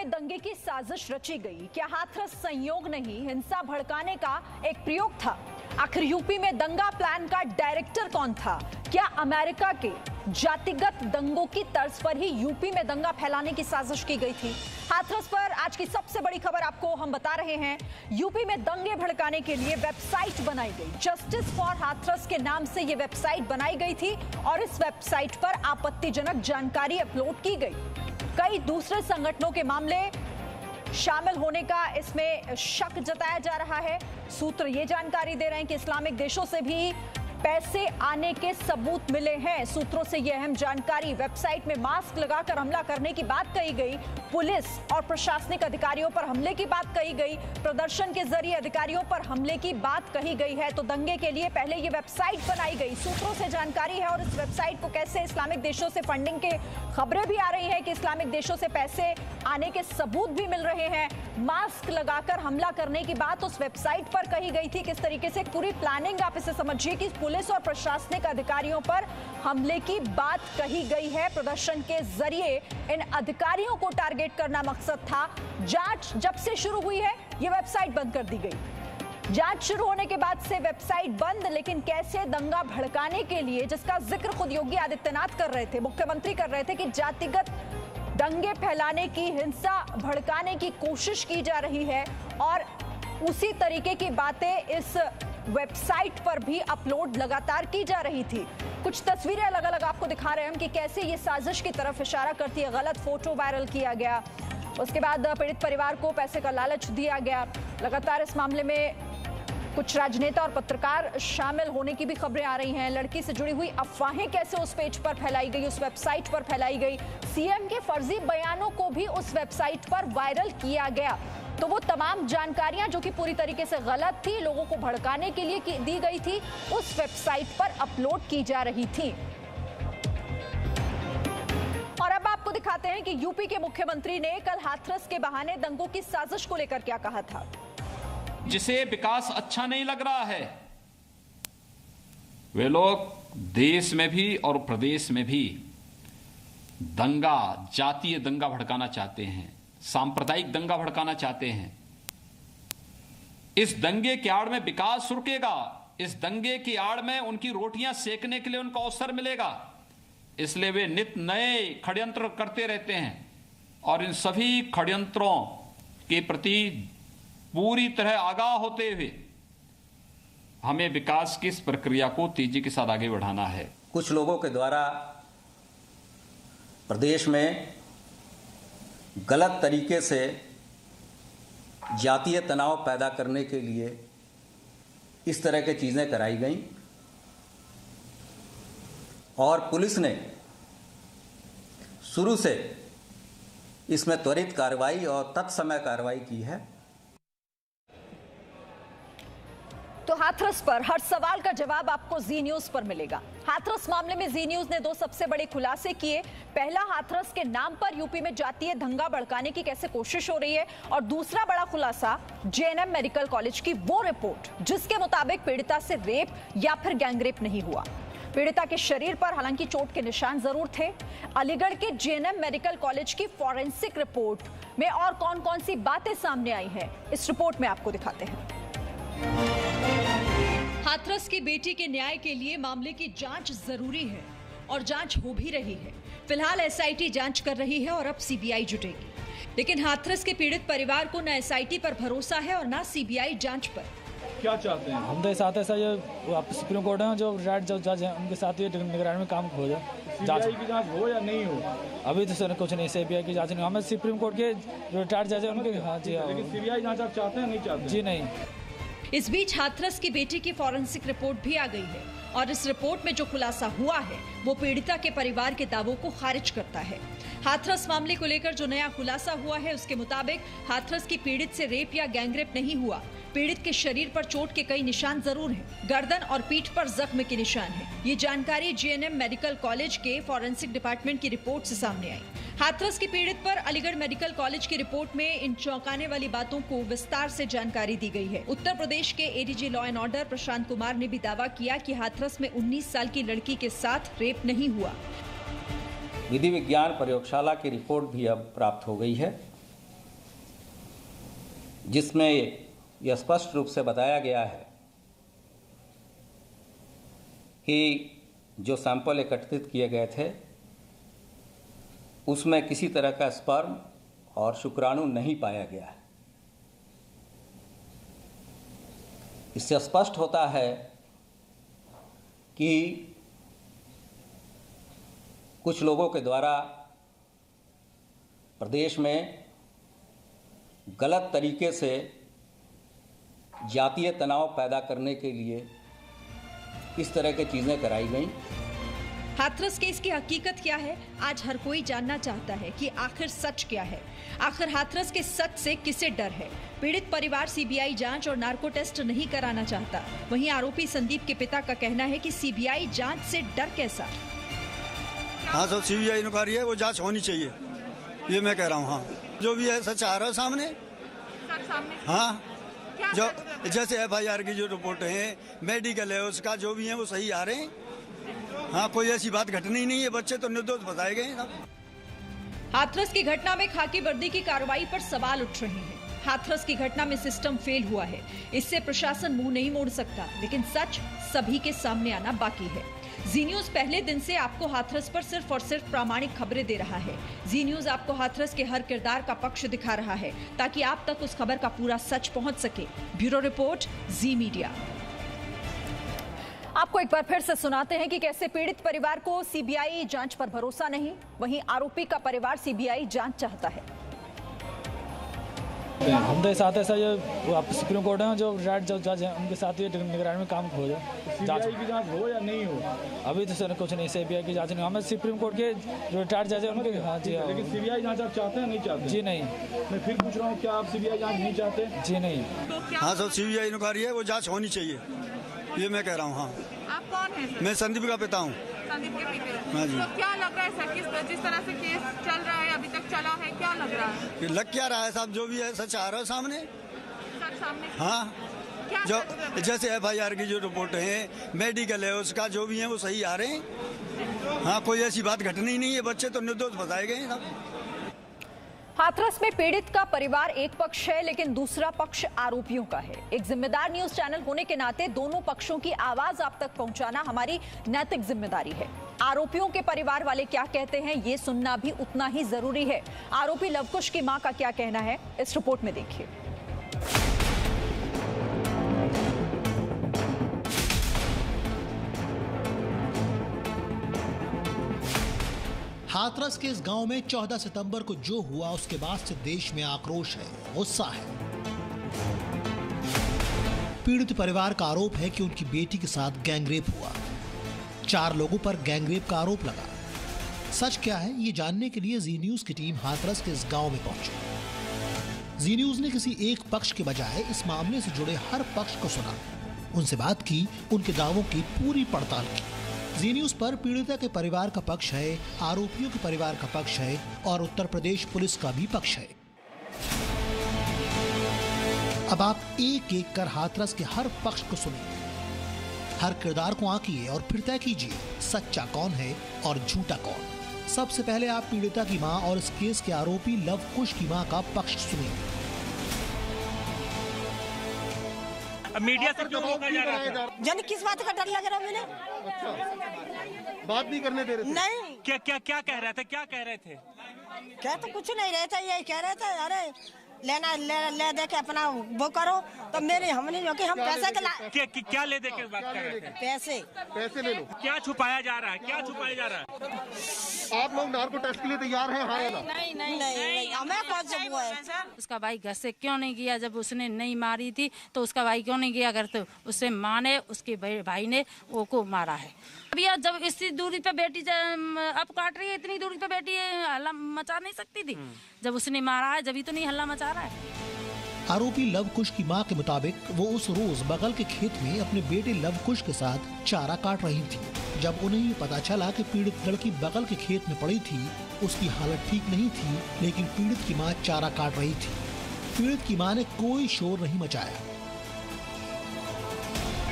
में दंगे की साजिश रची गई। क्या हाथरस संयोग नहीं, हिंसा भड़काने का एक प्रयोग था? आखिर यूपी में दंगा प्लान का डायरेक्टर कौन था? क्या अमेरिका के जातिगत दंगों की तर्ज पर ही यूपी में दंगा फैलाने की साजिश की गई थी? हाथरस पर आज की सबसे बड़ी खबर आपको हम बता रहे हैं। यूपी में दंगे भड़काने के लिए वेबसाइट बनाई गई। जस्टिस फॉर हाथरस के नाम से यह वेबसाइट बनाई गई थी और इस वेबसाइट पर आपत्तिजनक जानकारी अपलोड की गई। कई दूसरे संगठनों के मामले शामिल होने का इसमें शक जताया जा रहा है। सूत्र ये जानकारी दे रहे हैं कि इस्लामिक देशों से भी पैसे आने के सबूत मिले हैं। सूत्रों से यह अहम जानकारी। वेबसाइट में मास्क लगाकर हमला करने की बात कही गई। पुलिस और प्रशासनिक अधिकारियों पर हमले की बात कही गई। प्रदर्शन के जरिए अधिकारियों पर हमले की बात कही गई है। तो दंगे के लिए पहले ये वेबसाइट बनाई गई, सूत्रों से जानकारी है। और इस वेबसाइट को कैसे इस्लामिक देशों से फंडिंग के खबरें भी आ रही है कि इस्लामिक देशों से पैसे आने के सबूत भी मिल रहे हैं। मास्क लगाकर हमला करने की बात उस वेबसाइट पर कही गई थी। किस तरीके से पूरी प्लानिंग आप इसे समझिए कि पुलिस और प्रशासनिक अधिकारियों पर हमले की बात कही गई है। प्रदर्शन के जरिए इन अधिकारियों को टारगेट करना मकसद था। जांच जब से शुरू हुई है, यह वेबसाइट बंद कर दी गई। जांच शुरू होने के बाद से वेबसाइट बंद, लेकिन कैसे दंगा भड़काने के लिए, जिसका जिक्र खुद योगी आदित्यनाथ कर रहे थे, मुख्यमंत्री कर रहे थे कि जातिगत दंगे फैलाने की, हिंसा भड़काने की कोशिश की जा रही है और उसी तरीके की बातें इस वेबसाइट पर भी अपलोड लगातार की जा रही थी। कुछ तस्वीरें अलग अलग आपको दिखा रहे हैं हम कि कैसे ये साजिश की तरफ इशारा करती है। गलत फोटो वायरल किया गया, उसके बाद पीड़ित परिवार को पैसे का लालच दिया गया। लगातार इस मामले में कुछ राजनेता और पत्रकार शामिल होने की भी खबरें आ रही हैं। लड़की से जुड़ी हुई अफवाहें कैसे उस पेज पर फैलाई गई, उस वेबसाइट पर फैलाई गई। सीएम के फर्जी बयानों को भी उस वेबसाइट पर वायरल किया गया। तो वो तमाम जानकारियां जो कि पूरी तरीके से गलत थी, लोगों को भड़काने के लिए दी गई थी, उस वेबसाइट पर अपलोड की जा रही थी। और अब आपको दिखाते हैं कि यूपी के मुख्यमंत्री ने कल हाथरस के बहाने दंगों की साजिश को लेकर क्या कहा था। जिसे विकास अच्छा नहीं लग रहा है, वे लोग देश में भी और प्रदेश में भी दंगा, जातीय दंगा भड़काना चाहते हैं, सांप्रदायिक दंगा भड़काना चाहते हैं। इस दंगे की आड़ में विकास रुकेगा, इस दंगे की आड़ में उनकी रोटियां सेकने के लिए उनको अवसर मिलेगा। इसलिए वे नित नए षड्यंत्र करते रहते हैं और इन सभी षड्यंत्रों के प्रति पूरी तरह आगाह होते हुए हमें विकास की इस प्रक्रिया को तेजी के साथ आगे बढ़ाना है। कुछ लोगों के द्वारा प्रदेश में गलत तरीके से जातीय तनाव पैदा करने के लिए इस तरह की चीज़ें कराई गईं और पुलिस ने शुरू से इसमें त्वरित कार्रवाई और तत्समय कार्रवाई की है। तो हाथरस पर हर सवाल का जवाब आपको जी न्यूज पर मिलेगा। हाथरस मामले में जी न्यूज ने दो सबसे बड़े खुलासे किए। पहला, हाथरस के नाम पर यूपी में जातीय दंगा भड़काने की कैसे कोशिश हो रही है, और दूसरा बड़ा खुलासा, जेएनएम मेडिकल कॉलेज की वो रिपोर्ट जिसके मुताबिक पीड़िता से रेप या फिर गैंगरेप नहीं हुआ। पीड़िता के शरीर पर हालांकि चोट के निशान जरूर थे। अलीगढ़ के जेएनएम मेडिकल कॉलेज की फॉरेंसिक रिपोर्ट में और कौन कौन सी बातें सामने आई हैं, इस रिपोर्ट में आपको दिखाते हैं। हाथरस की बेटी के न्याय के लिए मामले की जांच जरूरी है और जांच हो भी रही है। फिलहाल एसआईटी जांच कर रही है और अब सीबीआई जुटेगी। लेकिन हाथरस के पीड़ित परिवार को न एसआईटी पर भरोसा है और न सीबीआई जांच पर। क्या चाहते हैं? हम तो साथ ऐसा ये सुप्रीम कोर्ट है जो रिटायर्ड जज है, उनके साथ ये निगरानी में काम हो जाए। सीबीआई की जांच हो या नहीं हो? अभी तो सर कुछ नहीं, सीबीआई की जांच नहीं। हमें सुप्रीम कोर्ट के जो रिटायर्ड जज है उनके, हाँ जी, लेकिन सीबीआई जांच आप चाहते हैं, नहीं चाहते? जी नहीं। इस बीच हाथरस की बेटी की फॉरेंसिक रिपोर्ट भी आ गई है और इस रिपोर्ट में जो खुलासा हुआ है वो पीड़िता के परिवार के दावों को खारिज करता है। हाथरस मामले को लेकर जो नया खुलासा हुआ है उसके मुताबिक हाथरस की पीड़ित से रेप या गैंगरेप नहीं हुआ। पीड़ित के शरीर पर चोट के कई निशान जरूर हैं। गर्दन और पीठ पर जख्म के निशान हैं। ये जानकारी जेएनएम मेडिकल कॉलेज के फॉरेंसिक डिपार्टमेंट की रिपोर्ट से सामने आई। हाथरस की पीड़ित पर अलीगढ़ मेडिकल कॉलेज की रिपोर्ट में इन चौंकाने वाली बातों को विस्तार से जानकारी दी गई है। उत्तर प्रदेश के ADG law and order Prashant Kumar ने भी दावा किया कि हाथरस में 19 साल की लड़की के साथ रेप नहीं हुआ। विधि विज्ञान प्रयोगशाला की रिपोर्ट भी अब प्राप्त हो गई है जिसमें यह स्पष्ट रूप से बताया गया है कि जो सैंपल एकत्रित किए गए थे उसमें किसी तरह का स्पर्म और शुक्राणु नहीं पाया गया है। इससे स्पष्ट होता है कि कुछ लोगों के द्वारा प्रदेश में गलत तरीके से जातीय तनाव पैदा करने के लिए इस तरह की चीज़ें कराई गई। हाथरस केस की हकीकत क्या है, आज हर कोई जानना चाहता है कि आखिर सच क्या है। आखिर हाथरस के सच से किसे डर है। पीड़ित परिवार सीबीआई जांच और नार्को टेस्ट नहीं कराना चाहता। वहीं आरोपी संदीप के पिता का कहना है कि सीबीआई जांच से डर कैसा। हाँ सर, सीबीआई इंक्वायरी है, वो जांच होनी चाहिए, ये मैं कह रहा हूँ। हाँ, जो भी है सच आ रहा है सामने। हाँ, जो जैसे FIR की जो रिपोर्ट है, मेडिकल है, उसका जो भी है वो सही आ रहे हैं। हाँ, कोई ऐसी बात घटनी नहीं है, बच्चे तो निर्दोष बताए गए हैं। हाथरस की घटना में खाकी वर्दी की कार्रवाई पर सवाल उठ रहे हैं। हाथरस की घटना में सिस्टम फेल हुआ है, इससे प्रशासन मुंह नहीं मोड़ सकता, लेकिन सच सभी के सामने आना बाकी है। जी न्यूज पहले दिन से आपको हाथरस पर सिर्फ और सिर्फ प्रामाणिक खबरें दे रहा है। जी न्यूज आपको हाथरस के हर किरदार का पक्ष दिखा रहा है ताकि आप तक उस खबर का पूरा सच पहुंच सके। ब्यूरो रिपोर्ट, जी मीडिया। आपको एक बार फिर से सुनाते हैं कि कैसे पीड़ित परिवार को सीबीआई जांच पर भरोसा नहीं, वहीं आरोपी का परिवार सीबीआई जांच चाहता है। हम तो साथ ऐसा ये आप सुप्रीम कोर्ट है, जो रिटायर्ड जज हैं उनके साथ ये निगरानी में काम हो जाए। सीबीआई की जांच हो या नहीं हो? अभी तो सर कुछ नहीं, सीबीआई की जांच नहीं। हमें सुप्रीम कोर्ट के जो रिटायर्ड जज है उनके। हाँ जी, लेकिन सीबीआई जांच आप चाहते हैं नहीं चाहते? जी नहीं। मैं फिर पूछ रहा हूँ, क्या आप सीबीआई जांच नहीं चाहते? जी नहीं। हाँ सर, सीबीआई इंक्वायरी है, वो जांच होनी चाहिए, ये मैं कह रहा हूँ। हाँ, आप कौन है सर? मैं संदीप का पिता हूँ। संदीप के पिता। हाँ जी। तो क्या लग रहा है सर, जिस तरह से केस चल रहा है, अभी तक चला है, क्या लग रहा है? लग क्या रहा है साहब, जो भी है सच आ रहा है सामने। सर सामने हाँ, क्या जो सच लग रहा है? जैसे FIR की जो रिपोर्ट है, मेडिकल है, उसका जो भी है वो सही आ रहे हैं। हाँ, कोई ऐसी बात घटनी नहीं है, बच्चे तो निर्दोष बताए गए हैं। हाथरस में पीड़ित का परिवार एक पक्ष है, लेकिन दूसरा पक्ष आरोपियों का है। एक जिम्मेदार न्यूज चैनल होने के नाते दोनों पक्षों की आवाज आप तक पहुंचाना हमारी नैतिक जिम्मेदारी है। आरोपियों के परिवार वाले क्या कहते हैं, ये सुनना भी उतना ही जरूरी है। आरोपी लवकुश की मां का क्या कहना है, इस रिपोर्ट में देखिए। हाथरस के इस गांव में 14 सितंबर को जो हुआ उसके बाद से देश में आक्रोश है, गुस्सा है। पीड़ित परिवार का आरोप है कि उनकी बेटी के साथ गैंगरेप हुआ। 4 लोगों पर गैंगरेप का आरोप लगा। सच क्या है, ये जानने के लिए जी न्यूज की टीम हाथरस के इस गांव में पहुंची। जी न्यूज ने किसी एक पक्ष के बजाय इस मामले से जुड़े हर पक्ष को सुना, उनसे बात की, उनके दावों की पूरी पड़ताल की। जी न्यूज पर पीड़िता के परिवार का पक्ष है, आरोपियों के परिवार का पक्ष है और उत्तर प्रदेश पुलिस का भी पक्ष है। अब आप एक एक कर हाथरस के हर पक्ष को सुनिए, हर किरदार को आंकिए और फिर तय कीजिए सच्चा कौन है और झूठा कौन। सबसे पहले आप पीड़िता की मां और इस केस के आरोपी लवकुश की मां का पक्ष सुनिए। मीडिया से क्यों रोका जा रहा है? जाने किस बात का डर लग रहा है मैंने? अच्छा, बात नहीं करने दे रहे थे? नहीं। क्या कह रहे थे? क्या कह रहे थे? क्या तो कुछ नहीं रहता, यही कह रहे थे अरे लेना ले दे के अपना वो करो। तो मेरे हमने जो कि हम पैसे के क्या ले दे के बात कर रहे थे? पैसे ले लो। क्या छुपाया जा रहा है? क्या छुपाया जा रहा है? आप लोग नार्को टेस्ट के लिए तैयार हैं? हाँ या ना? नहीं हमें कौन सा हुआ है? उसका भाई घर से क्यों नहीं गया? जब उसने नहीं मारी थी तो उसका भाई क्यों नहीं गया? अगर तो उससे माँ ने, उसके भाई ने वो को मारा है। अभी जब इसी दूरी पे बेटी अब काट रही है, इतनी दूरी पे बेटी हल्ला मचा नहीं सकती थी। जब उसने मारा है जब तो नहीं हल्ला मचा रहा है। आरोपी लवकुश की मां के मुताबिक वो उस रोज बगल के खेत में अपने बेटे लवकुश के साथ चारा काट रही थी। जब उन्हें ये पता चला कि पीड़ित लड़की बगल के खेत में पड़ी थी, उसकी हालत ठीक नहीं थी, लेकिन पीड़ित की मां चारा काट रही थी। पीड़ित की मां ने कोई शोर नहीं मचाया।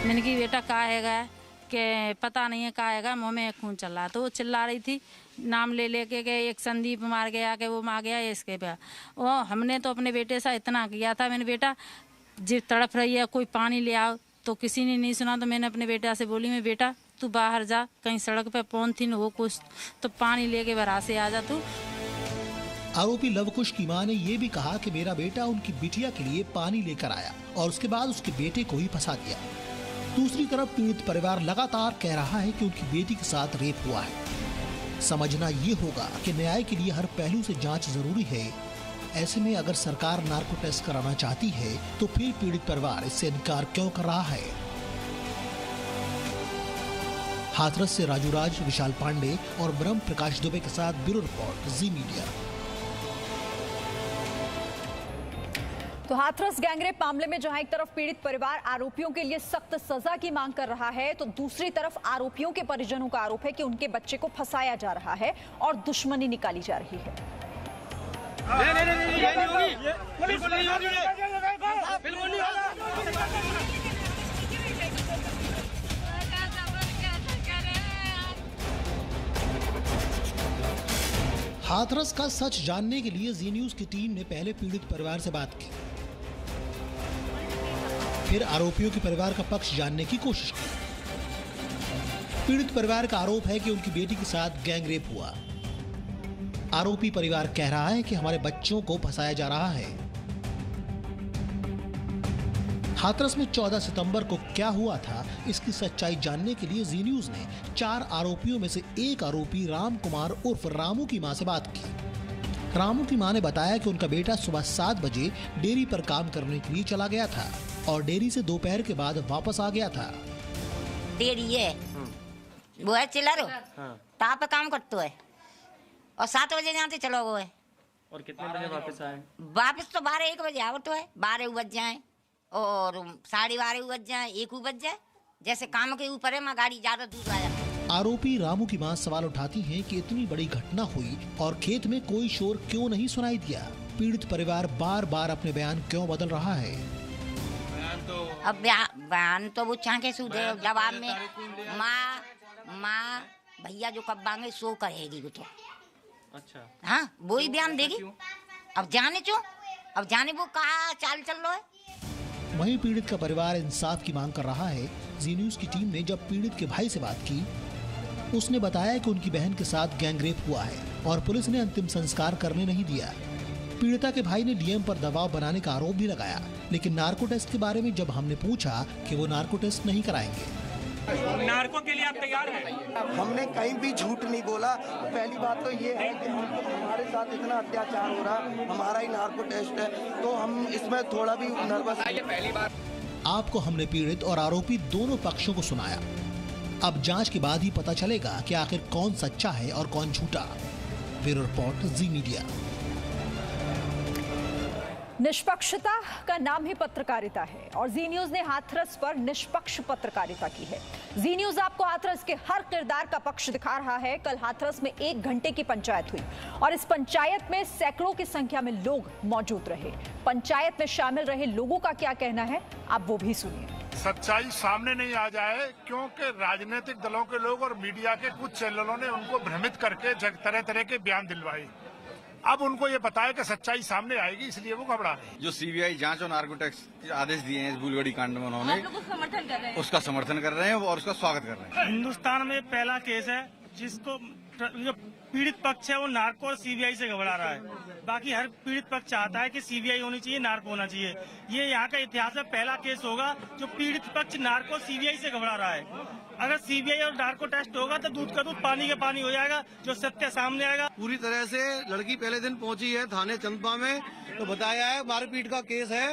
मैंने कहा बेटा कहाँ है गया? कि पता नहीं है क्या आएगा, मुँह में खून चल रहा है। तो वो चिल्ला रही थी, नाम ले लेके के एक संदीप मार गया, कि वो मार गया, इसके पे वो हमने तो अपने बेटे से इतना किया था, मैंने बेटा जिस तड़प रही है कोई पानी ले आओ, तो किसी ने नहीं सुना। तो मैंने अपने बेटा से बोली, मैं बेटा तू बाहर जा, कहीं सड़क पे पॉलिथीन हो कुछ तो पानी लेके बाहर से आ जा तू। आरोपी लवकुश की मां ने ये भी कहा कि मेरा बेटा उनकी बिटिया के लिए पानी लेकर आया और उसके बाद उसके बेटे को ही फंसा दिया। दूसरी तरफ पीड़ित परिवार लगातार कह रहा है कि उनकी बेटी के साथ रेप हुआ है। समझना ये होगा कि न्याय के लिए हर पहलू से जांच जरूरी है। ऐसे में अगर सरकार नार्को टेस्ट कराना चाहती है तो फिर पीड़ित परिवार इससे इनकार क्यों कर रहा है? हाथरस से राजू राज, विशाल पांडे और ब्रह्म प्रकाश दुबे के साथ ब्यूरो रिपोर्ट, जी मीडिया। तो हाथरस गैंगरेप मामले में जहां एक तरफ पीड़ित परिवार आरोपियों के लिए सख्त सजा की मांग कर रहा है, तो दूसरी तरफ आरोपियों के परिजनों का आरोप है कि उनके बच्चे को फंसाया जा रहा है और दुश्मनी निकाली जा रही है। हाथरस का सच जानने के लिए जी न्यूज की टीम ने पहले पीड़ित परिवार से बात की, फिर आरोपियों के परिवार का पक्ष जानने की कोशिश की। पीड़ित परिवार का आरोप है कि उनकी बेटी के साथ गैंगरेप हुआ। आरोपी परिवार कह रहा है कि हमारे बच्चों को फंसाया जा रहा है। हाथरस में 14 सितंबर को क्या हुआ था, इसकी सच्चाई जानने के लिए जी न्यूज ने 4 आरोपियों में से एक आरोपी राम कुमार उर्फ रामू की मां से बात की। रामू की मां ने बताया कि उनका बेटा सुबह 7 बजे डेयरी पर काम करने के लिए चला गया था और डेयरी से दोपहर के बाद वापस आ गया था। डेयरी है वो है चिल्लर ताप पे काम करते है और 7 बजे यहाँ से चलो गए। और कितने बजे वापस आए? वापस तो 12-1 बजे आवत है, 12 बज जाए और 12:30 बज जाए, 1 बज जाए, जैसे काम के ऊपर है। मैं गाड़ी ज्यादा दूर आया। आरोपी रामू की मां सवाल उठाती हैं कि इतनी बड़ी घटना हुई और खेत में कोई शोर क्यों नहीं सुनाई दिया। पीड़ित परिवार बार बार अपने बयान क्यों बदल रहा है? अब बयान तो वो चाहे सूदे जवाब में माँ भैया जो कब मांगे सो कहेगी वो तो। अच्छा हाँ वो ही बयान देगी। अब जाने वो कहा चाल चल रहा है। वहीं पीड़ित का परिवार इंसाफ की मांग कर रहा है। जी न्यूज की टीम ने जब पीड़ित के भाई से बात की, उसने बताया कि उनकी बहन के साथ गैंगरेप हुआ है और पुलिस ने अंतिम संस्कार करने नहीं दिया। पीड़िता के भाई ने डीएम पर दबाव बनाने का आरोप भी लगाया, लेकिन नार्को टेस्ट के बारे में जब हमने पूछा कि वो नार्को टेस्ट नहीं कराएंगे। नार्को के लिए आप तैयार हैं? हमने कहीं भी झूठ नहीं बोला। पहली बात तो ये है कि हमारे साथ इतना अत्याचार हो रहा, हमारा ही नार्को टेस्ट है, तो हम इसमें थोड़ा भी नर्वस है। पहली बार आपको हमने पीड़ित और आरोपी दोनों पक्षों को सुनाया। अब जांच के बाद ही पता चलेगा कि आखिर कौन सच्चा है और कौन झूठा। ब्यूरो रिपोर्ट, जी मीडिया। निष्पक्षता का नाम ही पत्रकारिता है और जी न्यूज ने हाथरस पर निष्पक्ष पत्रकारिता की है। जी न्यूज आपको हाथरस के हर किरदार का पक्ष दिखा रहा है। कल हाथरस में 1 घंटे की पंचायत हुई और इस पंचायत में सैकड़ों की संख्या में लोग मौजूद रहे। पंचायत में शामिल रहे लोगों का क्या कहना है, आप वो भी सुनिए। सच्चाई सामने नहीं आ जाए क्योंकि राजनीतिक दलों के लोग और मीडिया के कुछ चैनलों ने उनको भ्रमित करके तरह तरह के बयान दिलवाए। अब उनको ये पता है कि सच्चाई सामने आएगी, इसलिए वो घबरा रहे हैं। जो सीबीआई जांच और नार्को टैक्स के आदेश दिए हैं इस बुलगड़ी कांड में, उन्होंने समर्थन कर रहे हैं, उसका समर्थन कर रहे हैं और उसका स्वागत कर रहे हैं। हिंदुस्तान में पहला केस है जिसको जो पीड़ित पक्ष है वो नार्को और सीबीआई से घबरा रहा है। बाकी हर पीड़ित पक्ष चाहता है कि सीबीआई होनी चाहिए, नार्को होना चाहिए। ये यहाँ का इतिहास में पहला केस होगा जो पीड़ित पक्ष नार्को सीबीआई से घबरा रहा है। अगर सीबीआई और नार्को टेस्ट होगा तो दूध का दूध पानी का पानी हो जाएगा, जो सत्य सामने आएगा। पूरी तरह से लड़की पहले दिन पहुंची है थाने चंदपा में, तो बताया है मारपीट का केस है,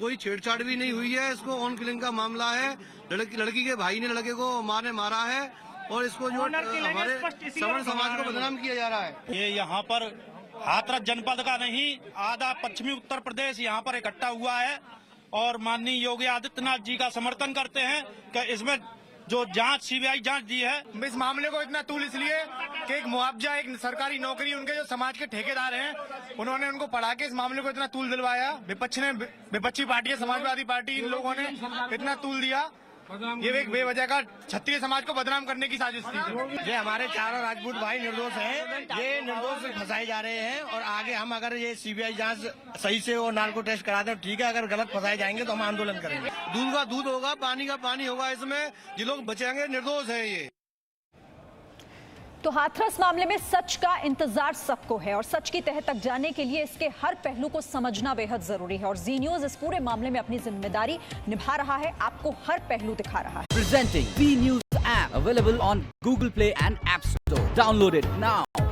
कोई छेड़छाड़ भी नहीं हुई है। इसको ऑन किलिंग का मामला है। लड़की के भाई ने लड़के को माँ ने मारा है और इसको जो हमारे सवर्ण समाज को बदनाम किया जा रहा है। ये यहाँ पर हाथरस जनपद का नहीं, आधा पश्चिमी उत्तर प्रदेश यहाँ पर इकट्ठा हुआ है और माननीय योगी आदित्यनाथ जी का समर्थन करते हैं कि इसमें जो जांच सीबीआई जांच दी है। इस मामले को इतना तूल इसलिए कि एक मुआवजा, एक सरकारी नौकरी, उनके जो समाज के ठेकेदार हैं उन्होंने उनको पढ़ा के इस मामले को इतना तूल दिलवाया। विपक्षी पार्टी है, समाजवादी पार्टी, इन लोगों ने इतना तूल दिया ये एक बेवजह का क्षत्रिय समाज को बदनाम करने की साजिश थी। ये हमारे चारों राजपूत भाई निर्दोष हैं, ये निर्दोष फंसाए जा रहे हैं और आगे हम अगर ये सीबीआई जांच सही से और नार्को टेस्ट कराते हैं ठीक है, अगर गलत फंसाए जाएंगे तो हम आंदोलन करेंगे। दूध का दूध होगा, पानी का पानी होगा, इसमें ये लोग बचेंगे, निर्दोष है ये। तो हाथरस मामले में सच का इंतजार सबको है और सच की तह तक जाने के लिए इसके हर पहलू को समझना बेहद जरूरी है और जी न्यूज इस पूरे मामले में अपनी जिम्मेदारी निभा रहा है, आपको हर पहलू दिखा रहा है। Presenting Z News app available on Google Play and App Store. Download it now.